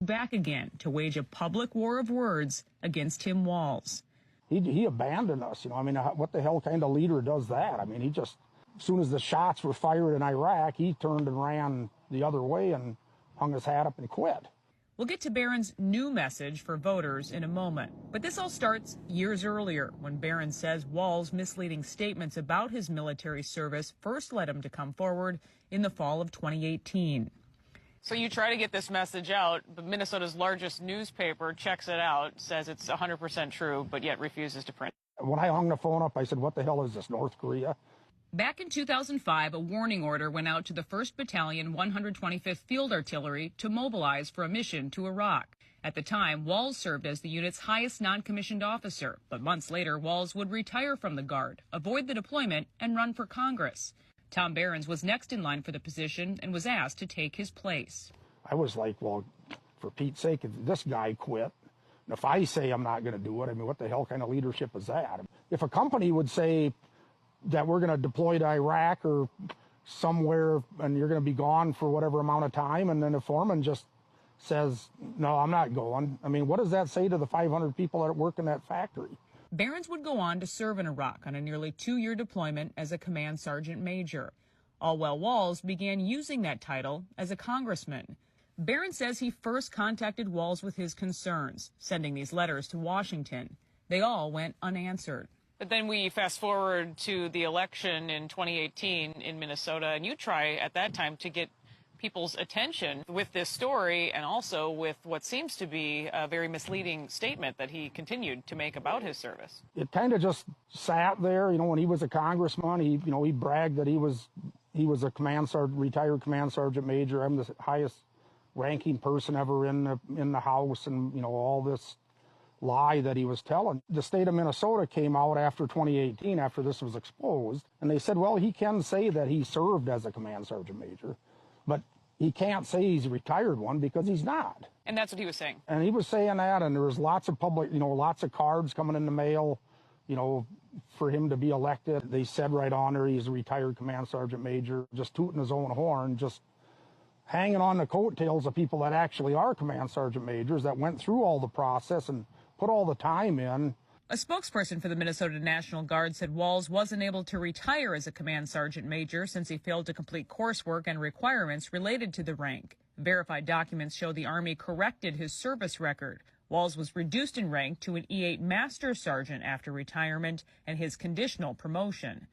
back again to wage a public war of words against Tim Walz. He abandoned us. I mean, what the hell kind of leader does that? I mean, as soon as the shots were fired in Iraq, he turned and ran the other way and hung his hat up and quit. We'll get to Barron's new message for voters in a moment. But this all starts years earlier when Barron says Walz's misleading statements about his military service first led him to come forward in the fall of 2018. So you try to get this message out, but Minnesota's largest newspaper checks it out, says it's 100% true, but yet refuses to print. When I hung the phone up, I said, what the hell is this, North Korea? Back in 2005, a warning order went out to the 1st Battalion, 125th Field Artillery to mobilize for a mission to Iraq. At the time, Walz served as the unit's highest non-commissioned officer, but months later, Walz would retire from the Guard, avoid the deployment, and run for Congress. Tom Behrens was next in line for the position and was asked to take his place. I was like, well, for Pete's sake, if this guy quit, and if I say I'm not going to do it, I mean, what the hell kind of leadership is that? If a company would say that we're going to deploy to Iraq or somewhere and you're going to be gone for whatever amount of time, and then the foreman just says, no, I'm not going. I mean, what does that say to the 500 people that work in that factory? Behrens would go on to serve in Iraq on a nearly 2-year deployment as a command sergeant major. All while Walz began using that title as a congressman. Behrens says he first contacted Walz with his concerns, sending these letters to Washington. They all went unanswered. But then we fast forward to the election in 2018 in Minnesota, and you try at that time to get people's attention with this story and also with what seems to be a very misleading statement that he continued to make about his service. It kind of just sat there. When he was a congressman, he bragged that he was a retired command sergeant major. I'm the highest ranking person ever in the House, and all this lie that he was telling. The state of Minnesota came out after 2018, after this was exposed, and they said, well, he can say that he served as a command sergeant major, but he can't say he's a retired one because he's not. And that's what he was saying. And he was saying that, and there was lots of lots of cards coming in the mail, for him to be elected. They said right on there he's a retired command sergeant major, just tooting his own horn, just hanging on the coattails of people that actually are command sergeant majors that went through all the process and put all the time in. A spokesperson for the Minnesota National Guard said Walz wasn't able to retire as a command sergeant major since he failed to complete coursework and requirements related to the rank. Verified documents show the Army corrected his service record. Walz was reduced in rank to an E8 Master Sergeant after retirement and his conditional promotion.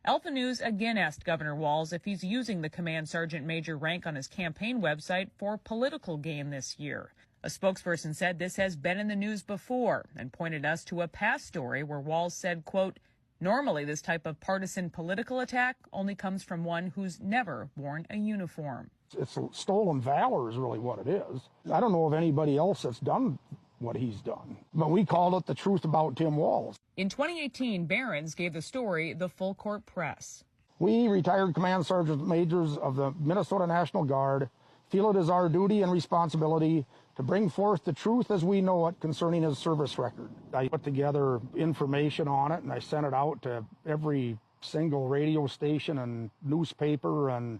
Alpha News again asked Governor Walz if he's using the command sergeant major rank on his campaign website for political gain this year. A spokesperson said this has been in the news before and pointed us to a past story where Walz said, quote, normally this type of partisan political attack only comes from one who's never worn a uniform. It's stolen valor is really what it is. I don't know of anybody else that's done what he's done, but we called it the truth about Tim Walz. In 2018, Behrens gave the story the full court press. We retired command sergeant majors of the Minnesota National Guard feel it is our duty and responsibility to bring forth the truth as we know it concerning his service record. I put together information on it, and I sent it out to every single radio station and newspaper and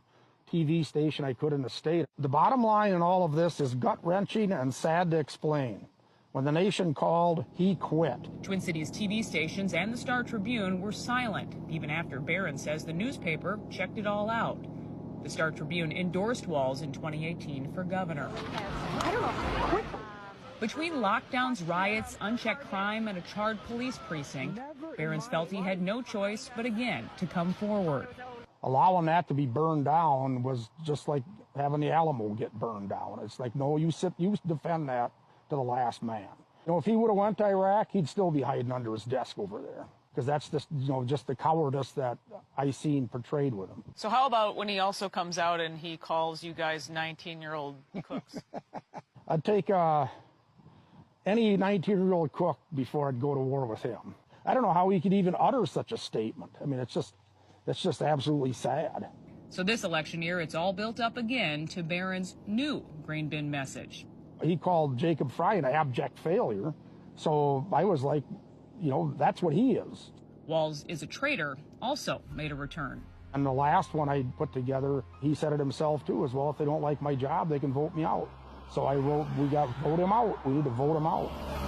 TV station I could in the state. The bottom line in all of this is gut-wrenching and sad to explain. When the nation called, he quit. Twin Cities TV stations and the Star Tribune were silent, even after Behrens says the newspaper checked it all out. The Star Tribune endorsed Walz in 2018 for governor. Between lockdowns, riots, unchecked crime, and a charred police precinct, Behrens felt he had no choice but again to come forward. Allowing that to be burned down was just like having the Alamo get burned down. It's like, no, you defend that to the last man. If he would have went to Iraq, he'd still be hiding under his desk over there. Because that's just the cowardice that I seen portrayed with him. So how about when he also comes out and he calls you guys 19-year-old cooks? I'd take any 19-year-old cook before I'd go to war with him. I don't know how he could even utter such a statement. I mean, it's just absolutely sad. So this election year, it's all built up again to Behrens' new grain bin message. He called Jacob Fry an abject failure. So I was like, that's what he is. Walz is a traitor, also made a return. And the last one I put together, he said it himself too, as well, if they don't like my job, they can vote me out. So I wrote, we got vote him out. We need to vote him out.